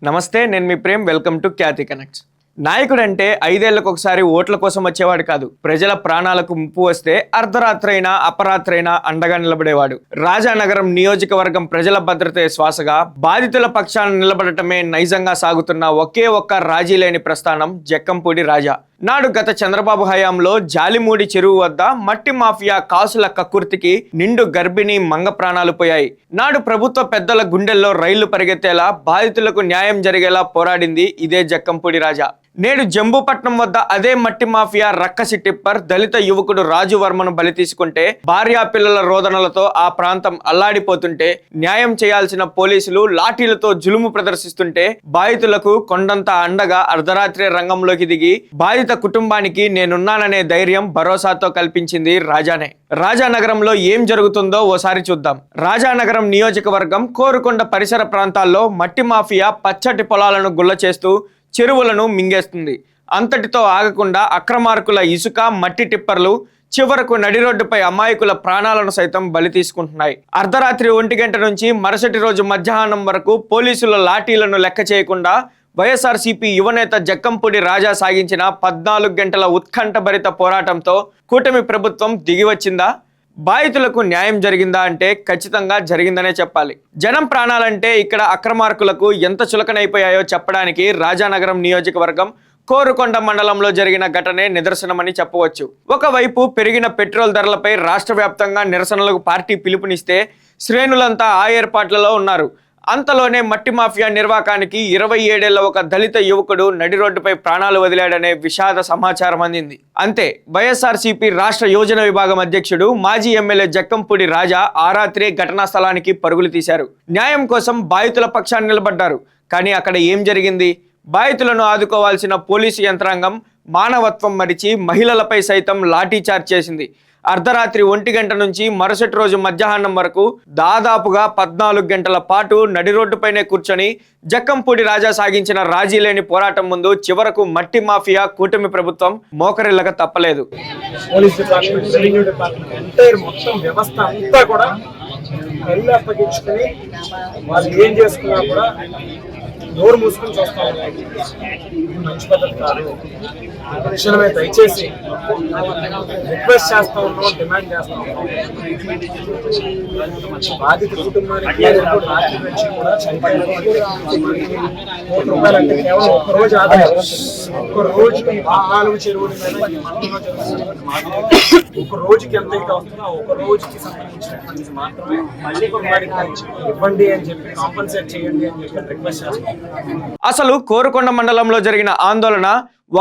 నమస్తే, నేను మీ Prem. Welcome to Khyathi connects. నాయకుడంటే 5 ఏళ్లకు ఒకసారి ఓట్ల కోసం వచ్చేవాడు కాదు. ప్రజల ప్రాణాలకు ముప్పు వస్తే అర్ధరాత్రైనా అపరాత్రైనా అండగా నిలబడేవాడు. రాజానగరం నియోజకవర్గం ప్రజల భద్రతే శ్వాసగా, బాధితుల పక్షాన నిలబడటమే నైజంగా సాగుతున్న ఒకే ఒక్క రాజీ లేని ప్రస్థానం జక్కంపూడి రాజా. నాడు గత చంద్రబాబు హయాంలో జాలిమూడి చెరువు వద్ద మట్టి మాఫియా కాసుల కక్కుర్తికి నిండు గర్భిణీ మంగ ప్రాణాలు పోయాయి. నాడు ప్రభుత్వ పెద్దల గుండెల్లో రైళ్లు పరిగెత్తేలా, బాధితులకు న్యాయం జరిగేలా పోరాడింది ఇదే జక్కంపూడి రాజా. నేడు జంబూపట్నం వద్ద అదే మట్టి మాఫియా రక్కసి టిప్పర్ దళిత యువకుడు రాజు వర్మను బలి తీసుకుంటే, భార్యా పిల్లల రోదనలతో ఆ ప్రాంతం అల్లాడిపోతుంటే, న్యాయం చేయాల్సిన పోలీసులు లాఠీలతో జులుము ప్రదర్శిస్తుంటే, బాధితులకు కొండంత అండగా అర్ధరాత్రి రంగంలోకి దిగి బాధిత కుటుంబానికి నేనున్నాననే ధైర్యం, భరోసాతో కల్పించింది రాజానే. రాజానగరంలో ఏం జరుగుతుందో ఓసారి చూద్దాం. రాజానగరం నియోజకవర్గం కోరుకొండ పరిసర ప్రాంతాల్లో మట్టి మాఫియా పచ్చటి పొలాలను గుల్ల చేస్తూ చెరువులను మింగేస్తుంది. అంతటితో ఆగకుండా అక్రమార్కుల ఇసుక, మట్టి టిప్పర్లు చివరకు నడి రోడ్డుపై అమాయకుల ప్రాణాలను సైతం బలి తీసుకుంటున్నాయి. అర్ధరాత్రి 1 గంట నుంచి మరుసటి రోజు మధ్యాహ్నం వరకు పోలీసుల లాఠీలను లెక్క చేయకుండా వైఎస్ఆర్సీపీ యువనేత జక్కంపూడి రాజా సాగించిన 14 గంటల ఉత్కంఠభరిత పోరాటంతో కూటమి ప్రభుత్వం దిగివచ్చిందా? బాధితులకు న్యాయం జరిగిందా అంటే ఖచ్చితంగా జరిగిందనే చెప్పాలి. జనం ప్రాణాలంటే ఇక్కడ అక్రమార్కులకు ఎంత చులకనైపోయాయో చెప్పడానికి రాజానగరం నియోజకవర్గం కోరుకొండ మండలంలో జరిగిన ఘటనే నిదర్శనమని చెప్పవచ్చు. ఒకవైపు పెరిగిన పెట్రోల్ ధరలపై రాష్ట్ర వ్యాప్తంగా నిరసనలకు పార్టీ పిలుపునిస్తే శ్రేణులంతా ఆ ఏర్పాట్లలో ఉన్నారు. అంతలోనే మట్టి మాఫియా నిర్వాకానికి 27 ఏళ్ల ఒక దళిత యువకుడు నడి రోడ్డుపై ప్రాణాలు వదిలాడనే విషాద సమాచారం అందింది. అంతే, వైఎస్ఆర్సీపీ రాష్ట్ర యోజన విభాగం అధ్యక్షుడు, మాజీ ఎమ్మెల్యే జక్కంపూడి రాజా ఆ రాత్రే ఘటనా స్థలానికి పరుగులు తీశారు. న్యాయం కోసం బాధితుల పక్షాన్ని నిలబడ్డారు. కానీ అక్కడ ఏం జరిగింది? బాధితులను ఆదుకోవాల్సిన పోలీసు యంత్రాంగం మానవత్వం మరిచి మహిళలపై సైతం లాఠీచార్జ్ చేసింది. అర్ధరాత్రి 1 గంట నుంచి మరుసటి రోజు మధ్యాహ్నం వరకు దాదాపుగా 14 గంటల పాటు నడి రోడ్డుపైనే కూర్చొని జక్కంపూడి రాజా సాగించిన రాజీ లేని పోరాటం ముందు చివరకు మట్టి మాఫియా కూటమి ప్రభుత్వం మోకరిల్లక తప్పలేదు. Police department, revenue department, entire మొత్తం వ్యవస్థ అంతా కూడా కళ్ళు అప్పగించుకుని వాళ్ళు ఏం చేసుకున్నా కూడా నోరు మూసుకొని చూస్తా ఉన్నాయి. మంచి పద్ధతి కాదు. తక్షణమే దయచేసి రిక్వెస్ట్ చేస్తా ఉన్నాం, డిమాండ్ చేస్తా ఉన్నాం. బాధిత కుటుంబానికి రాత్రి నుంచి కూడా చనిపోయిన ₹1 అంటే కేవలం ఒక్కరోజు ఆదాయం. ఒక్క రోజుకి 4 చెరువుల మీద ఈ మండలంలో జరుగుతున్నటువంటి ఒక రోజుకి ఎంత అయితే వస్తుందో ఒక రోజుకి సంబంధించినటువంటి మాత్రమే మళ్ళీ కుటుంబానికి ఇవ్వండి అని చెప్పి, కాంపన్సేట్ చేయండి అని చెప్పి రిక్వెస్ట్ చేస్తాం. అసలు కోరుకొండ మండలంలో జరిగిన ఆందోళన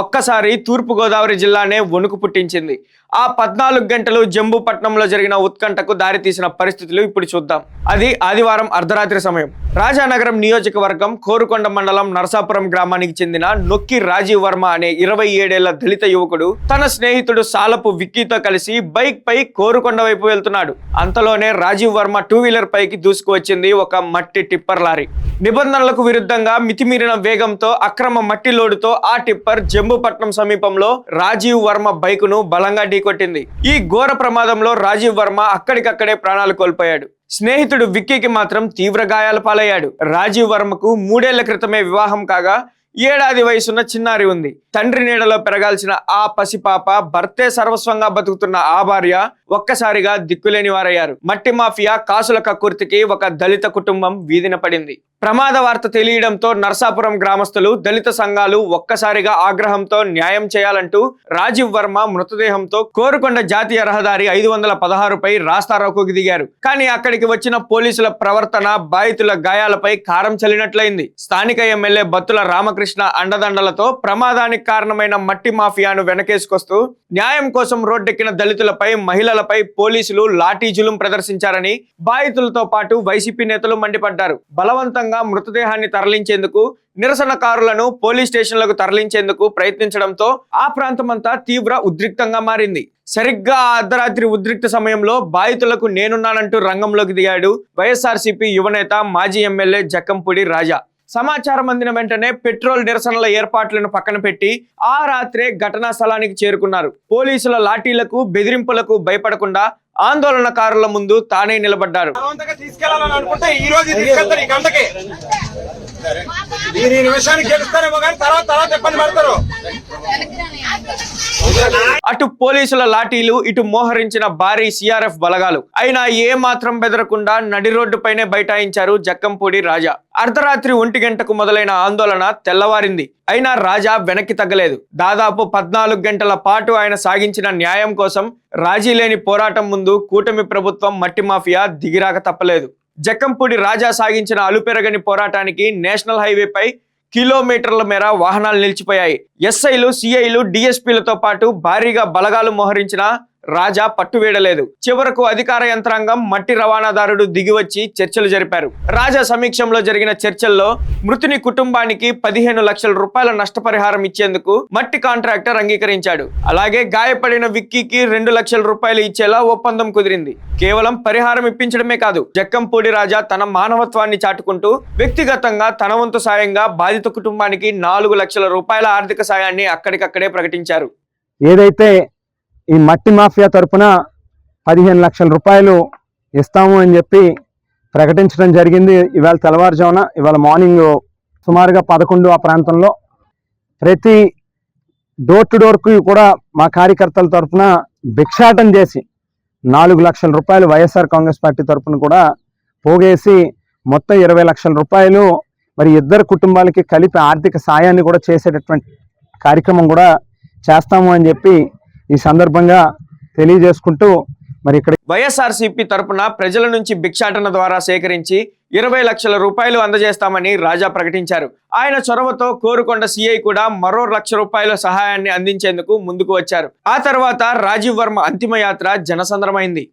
ఒక్కసారి తూర్పుగోదావరి జిల్లానే వణుకు పుట్టించింది. ఆ 14 గంటలు జంబూపట్నంలో జరిగిన ఉత్కంఠకు దారితీసిన పరిస్థితులు ఇప్పుడు చూద్దాం. అది ఆదివారం అర్ధరాత్రి సమయం. రాజానగరం నియోజకవర్గం కోరుకొండ మండలం నరసాపురం గ్రామానికి చెందిన నొక్కి రాజీవ్ వర్మ అనే 27 ఏళ్ల దళిత యువకుడు తన స్నేహితుడు సాలపు విక్కీతో కలిసి బైక్ పై కోరుకొండ వైపు వెళ్తున్నాడు. అంతలోనే రాజీవ్ వర్మ 2 వీలర్ పైకి దూసుకువచ్చింది ఒక మట్టి టిప్పర్ లారీ. నిబంధనలకు విరుద్ధంగా మితిమీరిన వేగంతో అక్రమ మట్టి లోడుతో ఆ టిప్పర్ జంబూపట్నం సమీపంలో రాజీవ్ వర్మ బైకును బలంగా ఢీకొట్టింది. ఈ ఘోర ప్రమాదంలో రాజీవ్ వర్మ అక్కడికక్కడే ప్రాణాలు కోల్పోయాడు. స్నేహితుడు విక్కీకి మాత్రం తీవ్ర గాయాల పాలయ్యాడు. రాజీవ్ వర్మకు 3 ఏళ్ల క్రితమే వివాహం కాగా 7 ఏళ్ల వయసున్న చిన్నారి ఉంది. తండ్రి నీడలో పెరగాల్సిన ఆ పసిపాప, భర్తే సర్వస్వంగా బతుకుతున్న ఆ భార్య ఒక్కసారిగా దిక్కులేని వారయ్యారు. మట్టి మాఫియా కాసుల కక్కుర్తికి ఒక దళిత కుటుంబం వీధిన పడింది. ప్రమాద వార్త తెలియడంతో నరసాపురం గ్రామస్తులు, దళిత సంఘాలు ఒక్కసారిగా ఆగ్రహంతో న్యాయం చేయాలంటూ రాజీవ్ వర్మ మృతదేహంతో కోరుకొండ జాతీయ రహదారి 516పై రాస్తారోకోకి దిగారు. కానీ అక్కడికి వచ్చిన పోలీసుల ప్రవర్తన బాధితుల గాయాలపై కారం చల్లినట్లయింది. స్థానిక ఎమ్మెల్యే బత్తుల రామకృష్ణ అండదండలతో ప్రమాదానికి కారణమైన మట్టి మాఫియాను వెనకేసుకొస్తూ న్యాయం కోసం రోడ్డెక్కిన దళితులపై, మహిళలపై పోలీసులు లాఠీ జులుం ప్రదర్శించారని బాధితులతో పాటు వైసీపీ నేతలు మండిపడ్డారు. బలవంతంగా మృతదేహాన్ని తరలించేందుకు, నిరసనకారులను పోలీస్ స్టేషన్లకు తరలించేందుకు ప్రయత్నించడంతో ఆ ప్రాంతమంతా తీవ్ర ఉద్రిక్తంగా మారింది. సరిగ్గా ఆ అర్ధరాత్రి ఉద్రిక్త సమయంలో బాధితులకు నేనున్నానంటూ రంగంలోకి దిగాడు వైఎస్ఆర్సీపీ యువనేత, మాజీ ఎమ్మెల్యే జక్కంపూడి రాజా. సమాచారం అందిన వెంటనే పెట్రోల్ నిరసనల ఏర్పాట్లను పక్కన పెట్టి ఆ రాత్రే ఘటనా స్థలానికి చేరుకున్నారు. పోలీసుల లాఠీలకు, బెదిరింపులకు భయపడకుండా ఆందోళనకారుల ముందు తానే నిలబడ్డారు. మీరు ఈ నిమిషానికి గెలుస్తారేమో కానీ తర్వాత ఇబ్బంది పడతారు. అటు పోలీసుల లాఠీలు, ఇటు మోహరించిన భారీ సిఆర్ఎఫ్ బలగాలు అయినా ఏ మాత్రం బెదరకుండా నడి రోడ్డుపైనే బైఠాయించారు జక్కంపూడి రాజా. అర్ధరాత్రి 1 గంటకు మొదలైన ఆందోళన తెల్లవారింది. అయినా రాజా వెనక్కి తగ్గలేదు. దాదాపు 14 గంటల పాటు ఆయన సాగించిన న్యాయం కోసం రాజీ లేని పోరాటం ముందు కూటమి ప్రభుత్వం మట్టి మాఫియా దిగిరాక తప్పలేదు. జక్కంపూడి రాజా సాగించిన అలుపెరగని పోరాటానికి నేషనల్ హైవేపై కిలోమీటర్ల మేర వాహనాలు నిలిచిపోయాయి. ఎస్ఐలు, సిఐలు, డిఎస్పీలతో పాటు భారీగా బలగాలు మోహరించిన రాజా పట్టువేడలేదు. చివరకు అధికార యంత్రాంగం, మట్టి రవాణాదారుడు దిగివచ్చి చర్చలు జరిపారు. రాజా సమీక్షంలో జరిగిన చర్చల్లో మృతుని కుటుంబానికి 15 లక్షల రూపాయల నష్టపరిహారం ఇచ్చేందుకు మట్టి కాంట్రాక్టర్ అంగీకరించాడు. అలాగే గాయపడిన విక్కీకి 2 లక్షల రూపాయలు ఇచ్చేలా ఒప్పందం కుదిరింది. కేవలం పరిహారం ఇప్పించడమే కాదు, జక్కంపూడి రాజా తన మానవత్వాన్ని చాటుకుంటూ వ్యక్తిగతంగా తన వంతు సాయంగా బాధిత కుటుంబానికి 4 లక్షల రూపాయల ఆర్థిక సాయాన్ని అక్కడికక్కడే ప్రకటించారు. ఏదైతే ఈ మట్టి మాఫియా తరపున 15 లక్షల రూపాయలు ఇస్తాము అని చెప్పి ప్రకటించడం జరిగింది. ఇవాళ తెల్లవారుజామున, ఇవాళ మార్నింగ్ సుమారుగా 11 ఆ ప్రాంతంలో ప్రతి డోర్ టు డోర్కి కూడా మా కార్యకర్తల తరఫున భిక్షాటం చేసి 4 లక్షల రూపాయలు వైఎస్ఆర్ కాంగ్రెస్ పార్టీ తరఫున కూడా పోగేసి మొత్తం 20 లక్షల రూపాయలు మరి ఇద్దరు కుటుంబాలకి కలిపి ఆర్థిక సాయాన్ని కూడా చేసేటటువంటి కార్యక్రమం కూడా చేస్తాము అని చెప్పి ఈ సందర్భంగా తెలియజేసుకుంటూ మరి ఇక్కడ వైఎస్ఆర్సీపీ తరపున ప్రజల నుంచి భిక్షాటన ద్వారా సేకరించి 20 లక్షల రూపాయలు అందజేస్తామని రాజా ప్రకటించారు. ఆయన చొరవతో కోరుకొండ సిఐ కూడా మరో 1 లక్ష రూపాయల సహాయాన్ని అందించేందుకు ముందుకు వచ్చారు. ఆ తర్వాత రాజీవ్ వర్మ అంతిమయాత్ర జనసంద్రమైంది.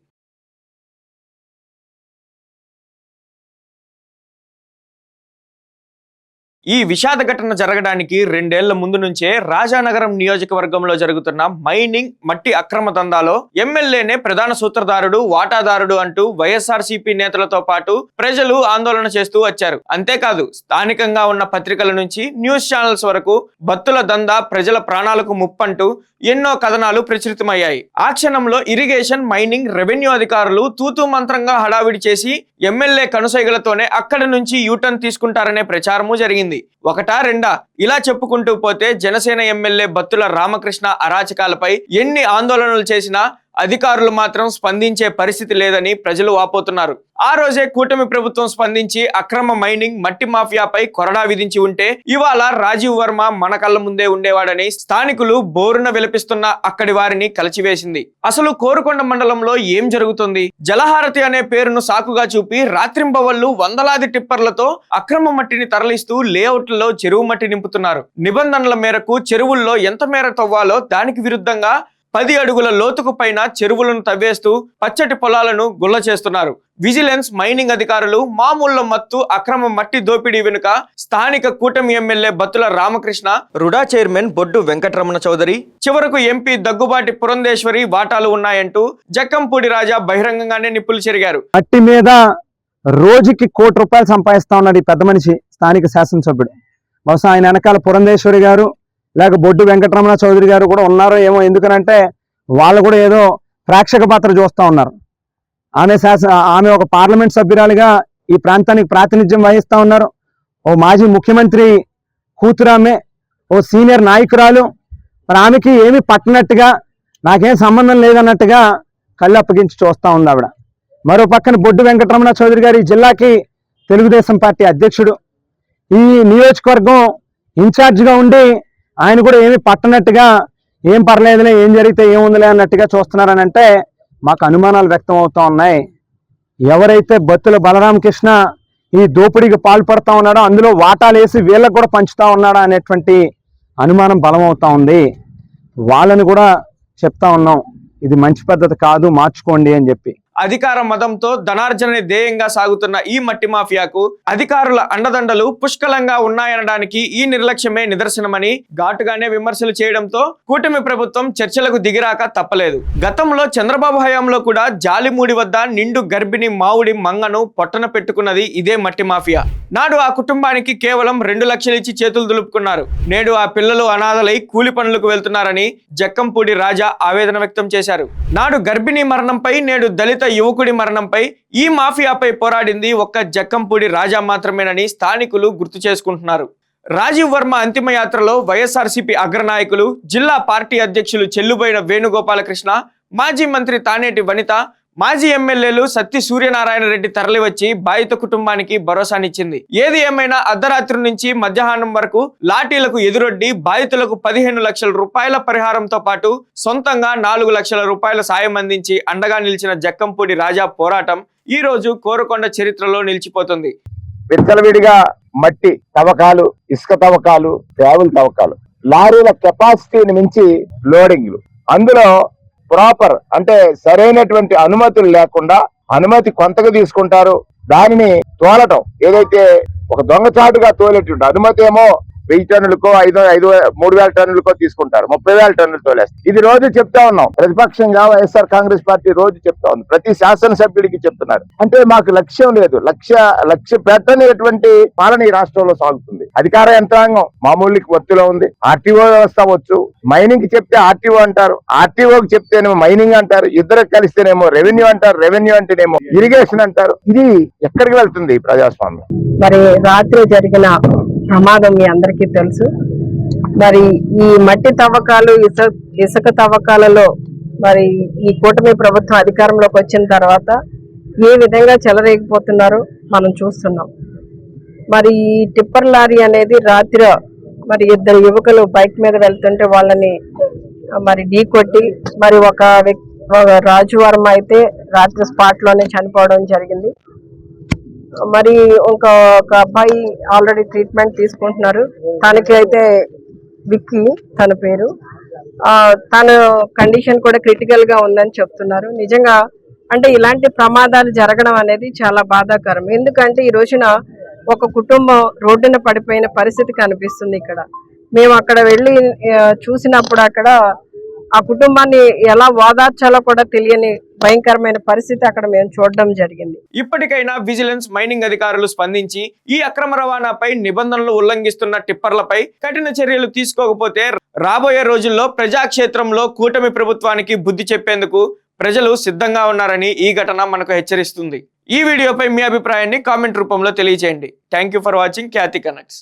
ఈ విషాద ఘటన జరగడానికి 2 ఏళ్ల ముందు నుంచే రాజానగరం నియోజకవర్గంలో జరుగుతున్న మైనింగ్, మట్టి అక్రమ దందాలో ఎమ్మెల్యేనే ప్రధాన సూత్రధారుడు, వాటాదారుడు అంటూ వైఎస్ఆర్సీపీ నేతలతో పాటు ప్రజలు ఆందోళన చేస్తూ వచ్చారు. అంతేకాదు, స్థానికంగా ఉన్న పత్రికల నుంచి న్యూస్ ఛానల్స్ వరకు బత్తుల దందా ప్రజల ప్రాణాలకు ముప్పంటూ ఎన్నో కథనాలు ప్రచురితమయ్యాయి. ఆ క్షణంలో ఇరిగేషన్, మైనింగ్, రెవెన్యూ అధికారులు తూతూ మంత్రంగా హడావిడి చేసి ఎమ్మెల్యే కనుసైగలతోనే అక్కడి నుంచి యూటర్న్ తీసుకుంటారనే ప్రచారము జరిగింది. 1, 2 ఇలా చెప్పుకుంటూ పోతే జనసేన ఎమ్మెల్యే బత్తుల రామకృష్ణ అరాచకాలపై ఎన్ని ఆందోళనలు చేసినా అధికారులు మాత్రం స్పందించే పరిస్థితి లేదని ప్రజలు వాపోతున్నారు. ఆ రోజే కూటమి ప్రభుత్వం స్పందించి అక్రమ మైనింగ్, మట్టి మాఫియాపై కొరడా విధించి ఉంటే ఇవాళ రాజీవ్ వర్మ మన కళ్ళ ముందే ఉండేవాడని స్థానికులు బోరున విలపిస్తున్న అక్కడి వారిని కలిచివేసింది. అసలు కోరుకొండ మండలంలో ఏం జరుగుతుంది? జలహారతి అనే పేరును సాకుగా చూపి రాత్రింబవళ్లు వందలాది టిప్పర్లతో అక్రమ మట్టిని తరలిస్తూ లేఅవుట్లలో చెరువు మట్టి నింపుతున్నారు. నిబంధనల మేరకు చెరువుల్లో ఎంత మేర తవ్వాలో దానికి విరుద్ధంగా 10 అడుగుల లోతుకు పైన చెరువులను తవ్వేస్తూ పచ్చటి పొలాలను గుల్ల చేస్తున్నారు. విజిలెన్స్, మైనింగ్ అధికారులు మామూళ్ల మత్తు అక్రమ మట్టి దోపిడీ వెనుక స్థానిక కూటమి MLA Battula Ramakrishna, RUDA chairman Boddu Venkataramana Chowdary, చివరకు ఎంపీ దగ్గుబాటి పురంధేశ్వరి వాటాలు ఉన్నాయంటూ జక్కంపూడి రాజా బహిరంగంగానే నిప్పులు చెరిగారు. మట్టి మీద రోజుకి 1 కోటి రూపాయలు సంపాదిస్తా ఉన్నాడు ఈ పెద్ద మనిషి, స్థానిక శాసనసభ్యుడు. బహుశా ఆయన వెనకాల పురంధేశ్వరి గారు లేక బొడ్డు వెంకటరమణ చౌదరి గారు కూడా ఉన్నారో ఏమో. ఎందుకనంటే వాళ్ళు కూడా ఏదో ప్రేక్షక పాత్ర చూస్తూ ఉన్నారు. ఆమె ఒక పార్లమెంట్ సభ్యురాలుగా ఈ ప్రాంతానికి ప్రాతినిధ్యం వహిస్తూ ఉన్నారు. ఓ మాజీ ముఖ్యమంత్రి కూతురామె, ఓ సీనియర్ నాయకురాలు. మరి ఆమెకి ఏమి పట్టనట్టుగా, నాకేం సంబంధం లేదన్నట్టుగా కళ్ళు అప్పగించి చూస్తూ ఉంది ఆవిడ. మరో పక్కన బొడ్డు వెంకటరమణ చౌదరి గారు ఈ జిల్లాకి తెలుగుదేశం పార్టీ అధ్యక్షుడు, ఈ నియోజకవర్గం ఇన్ఛార్జిగా ఉండి ఆయన కూడా ఏమి పట్టనట్టుగా, ఏం పర్లేదులే, ఏం జరిగితే ఏముందిలే అన్నట్టుగా చూస్తున్నారని అంటే మాకు అనుమానాలు వ్యక్తం అవుతా ఉన్నాయి. ఎవరైతే బత్తుల బలరామకృష్ణ ఈ దోపిడీకి పాల్పడుతూ ఉన్నాడో అందులో వాటాలు వేసి వీళ్ళకు కూడా పంచుతా ఉన్నాడా అనేటువంటి అనుమానం బలమవుతా ఉంది. వాళ్ళని కూడా చెప్తా ఉన్నాం, ఇది మంచి పద్ధతి కాదు, మార్చుకోండి అని చెప్పి. అధికార మదంతో ధనార్జన ధ్యేయంగా సాగుతున్న ఈ మట్టి మాఫియాకు అధికారుల అండదండలు పుష్కలంగా ఉన్నాయనడానికి ఈ నిర్లక్ష్యమే నిదర్శనమని ఘాటుగానే విమర్శలు చేయడంతో కూటమి ప్రభుత్వం చర్చలకు దిగిరాక తప్పలేదు. గతంలో చంద్రబాబు హయాంలో కూడా జాలిమూడి వద్ద నిండు గర్భిణి మావుడి మంగను పొట్టన పెట్టుకున్నది ఇదే మట్టి మాఫియా. నాడు ఆ కుటుంబానికి కేవలం 2 లక్షలు ఇచ్చి చేతులు దులుపుకున్నారు. నేడు ఆ పిల్లలు అనాథలై కూలి పనులకు వెళ్తున్నారని జక్కంపూడి రాజా ఆవేదన వ్యక్తం చేశారు. నాడు గర్భిణీ మరణంపై నేడు దళిత యువకుడి మరణంపై ఈ మాఫియాపై పోరాడింది ఒక్క జక్కంపూడి రాజా మాత్రమేనని స్థానికులు గుర్తు చేసుకుంటున్నారు. రాజీవ్ వర్మ అంతిమయాత్రలో వైఎస్ఆర్సీపీ అగ్రనాయకులు, జిల్లా పార్టీ అధ్యక్షులు చెల్లుబోయిన వేణుగోపాలకృష్ణ, మాజీ మంత్రి తానేటి వనిత, మాజీ ఎమ్మెల్యేలు సత్తి సూర్యనారాయణ రెడ్డి తరలివచ్చి బాధిత కుటుంబానికి భరోసానిచ్చింది. ఏది ఏమైనా అర్ధరాత్రి నుంచి మధ్యాహ్నం వరకు లాఠీలకు ఎదురొడ్డి బాధితులకు 15 లక్షల రూపాయల పరిహారంతో పాటు సొంతంగా 4 లక్షల రూపాయల సాయం అందించి అండగా నిలిచిన జక్కంపూడి రాజా పోరాటం ఈ రోజు కోరుకొండ చరిత్రలో నిలిచిపోతుంది. విచ్చలవిడిగా మట్టి తవ్వకాలు, ఇసుక తవ్వకాలు, గ్రావెల్ తవ్వకాలు, లారీల కెపాసిటీని మించి లోడింగ్లు, అందులో ప్రాపర్ అంటే సరైనటువంటి అనుమతులు లేకుండా అనుమతి కొంతగా తీసుకుంటారు. దానిని తోలటం ఏదైతే ఒక దొంగచాటుగా తోలేటువంటి అనుమతి ఏమో 1000 టన్నులకో 3,000 టన్నులకో తీసుకుంటారు, 30,000 టన్నులు తోలేస్తారు. ఇది రోజు చెప్తా ఉన్నాం. ప్రతిపక్షంగా వైఎస్ఆర్ కాంగ్రెస్ పార్టీ రోజు చెప్తా ఉంది, ప్రతి శాసనసభ్యుడికి చెప్తున్నారు. అంటే మాకు లక్ష్యం లేదు, లక్ష్య పెట్టనిటువంటి పాలన ఈ రాష్ట్రంలో సాగుతుంది. అధికార యంత్రాంగం మామూలుకి ఒత్తిలో ఉంది. ఆర్టీఓ వ్యవస్థ వచ్చు, మైనింగ్ కి చెప్తే ఆర్టీఓ అంటారు, ఆర్టీఓకి చెప్తేనేమో మైనింగ్ అంటారు, ఇద్దరు కలిస్తేనేమో రెవెన్యూ అంటారు, రెవెన్యూ అంటేనేమో ఇరిగేషన్ అంటారు. ఇది ఎక్కడికి వెళ్తుంది ప్రజాస్వామ్యం? మరి రాత్రి జరిగిన ప్రమాదం మీ అందరికీ తెలుసు. మరి ఈ మట్టి తవ్వకాలు, ఇసుక తవ్వకాలలో మరి ఈ కూటమి ప్రభుత్వం అధికారంలోకి వచ్చిన తర్వాత ఏ విధంగా చెలరేగిపోతున్నారో మనం చూస్తున్నాం. మరి ఈ టిప్పర్ లారీ అనేది రాత్రి మరి 2 యువకులు బైక్ మీద వెళ్తుంటే వాళ్ళని మరి ఢీ కొట్టి మరి ఒక రాజు వర్మ అయితే రాత్రి స్పాట్ లోనే చనిపోవడం జరిగింది. మరి ఒక అబ్బాయి ఆల్రెడీ ట్రీట్మెంట్ తీసుకుంటున్నారు. తనకి అయితే విక్కీ తన పేరు, తన కండిషన్ కూడా క్రిటికల్ గా ఉందని చెప్తున్నారు. నిజంగా అంటే ఇలాంటి ప్రమాదాలు జరగడం అనేది చాలా బాధాకరం. ఎందుకంటే ఈ రోజున ఒక కుటుంబం రోడ్డున పడిపోయిన పరిస్థితి కనిపిస్తుంది. ఇక్కడ మేము అక్కడ వెళ్ళి చూసినప్పుడు అక్కడ ఆ కుటుంబాన్ని ఎలా ఓదార్చాలో కూడా తెలియని భయంకరమైన పరిస్థితి అక్కడ మేము చూడడం జరిగింది. ఇప్పటికైనా విజిలెన్స్, మైనింగ్ అధికారులు స్పందించి ఈ అక్రమ రవాణాపై నిబంధనలు ఉల్లంఘిస్తున్న టిప్పర్లపై కఠిన చర్యలు తీసుకోకపోతే రాబోయే రోజుల్లో ప్రజాక్షేత్రంలో కూటమి ప్రభుత్వానికి బుద్ధి చెప్పేందుకు ప్రజలు సిద్ధంగా ఉన్నారని ఈ ఘటన మనకు హెచ్చరిస్తుంది. ఈ వీడియోపై మీ అభిప్రాయాన్ని కామెంట్ రూపంలో తెలియజేయండి. Thank you for watching Khyati connects.